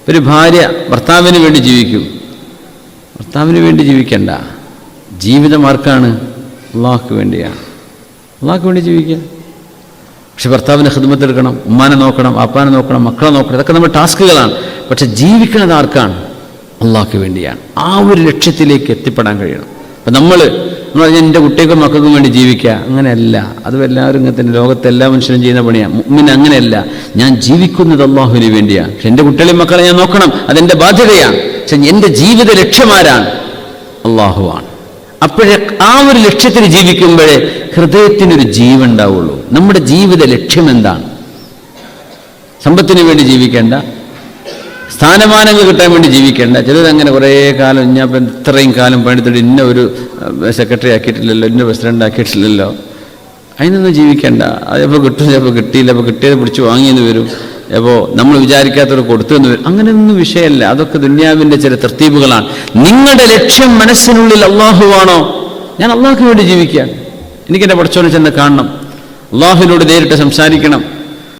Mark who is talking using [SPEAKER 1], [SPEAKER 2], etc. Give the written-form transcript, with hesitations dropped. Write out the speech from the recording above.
[SPEAKER 1] ഒരു ഭാര്യ ഭർത്താവിന് വേണ്ടി ജീവിക്കും. ഭർത്താവിന് വേണ്ടി ജീവിക്കണ്ട. ജീവിതം ആർക്കാണ്? അള്ളാഹുക്ക് വേണ്ടിയാണ്. അള്ളാഹുക്ക് വേണ്ടി ജീവിക്കുക. പക്ഷെ ഭർത്താവിന് ഖിദ്മത്തെടുക്കണം, ഉമ്മാനെ നോക്കണം, അപ്പാനെ നോക്കണം, മക്കളെ നോക്കണം. ഇതൊക്കെ നമ്മുടെ ടാസ്കുകളാണ്. പക്ഷെ ജീവിക്കുന്നത് ആർക്കാണ്? അള്ളാഹുക്ക് വേണ്ടിയാണ്. ആ ഒരു ലക്ഷ്യത്തിലേക്ക് എത്തിപ്പെടാൻ കഴിയണം. അപ്പം നമ്മൾ പറഞ്ഞാൽ എൻ്റെ കുട്ടികൾക്കും മക്കൾക്കും വേണ്ടി ജീവിക്കുക, അങ്ങനെയല്ല. അത് എല്ലാവരും ഇങ്ങനെ തന്നെ, ലോകത്തെ എല്ലാ മനുഷ്യരും ചെയ്യുന്ന പണിയാണ്. മുഅ്മിൻ അങ്ങനെയല്ല. ഞാൻ ജീവിക്കുന്നത് അള്ളാഹുവിന് വേണ്ടിയാണ്. പക്ഷെ എൻ്റെ കുട്ടികളെയും മക്കളെ ഞാൻ നോക്കണം, അതെൻ്റെ ബാധ്യതയാണ്. പക്ഷെ എൻ്റെ ജീവിത ലക്ഷ്യമാരാണ്? അള്ളാഹുവാണ്. അപ്പോഴേ ആ ഒരു ലക്ഷ്യത്തിൽ ജീവിക്കുമ്പോഴേ ഹൃദയത്തിനൊരു ജീവൻ ഉണ്ടാവുള്ളൂ. നമ്മുടെ ജീവിത ലക്ഷ്യം എന്താണ്? സമ്പത്തിന് വേണ്ടി ജീവിക്കേണ്ട, സ്ഥാനമാനങ്ങൾ കിട്ടാൻ വേണ്ടി ജീവിക്കേണ്ട. ചിലരങ്ങനെ കുറേ കാലം, ഞാൻ ഇപ്പം ഇത്രയും കാലം പണിയെടുത്തിട്ട് ഇന്ന ഒരു സെക്രട്ടറി ആക്കിയിട്ടില്ലല്ലോ, ഇന്ന പ്രസിഡന്റ് ആക്കിയിട്ടില്ലല്ലോ, അതിനൊന്നും ജീവിക്കേണ്ട. അതിപ്പോൾ കിട്ടും, ചിലപ്പോൾ കിട്ടിയില്ല, അപ്പോൾ കിട്ടിയത് പിടിച്ച് വാങ്ങിയെന്ന് വരും, അപ്പോൾ നമ്മൾ വിചാരിക്കാത്തവർ കൊടുത്തെന്ന് വരും. അങ്ങനെയൊന്നും വിഷയമല്ല. അതൊക്കെ ദുന്യാവിൻ്റെ ചില തർത്തീബുകളാണ്. നിങ്ങളുടെ ലക്ഷ്യം മനസ്സിനുള്ളിൽ അള്ളാഹുവാണോ? ഞാൻ അള്ളാഹുക്ക് വേണ്ടി ജീവിക്കുകയാണ്, എനിക്കെൻ്റെ പടച്ചോനെ ചെന്ന് കാണണം, അള്ളാഹുവിനോട് നേരിട്ട് സംസാരിക്കണം,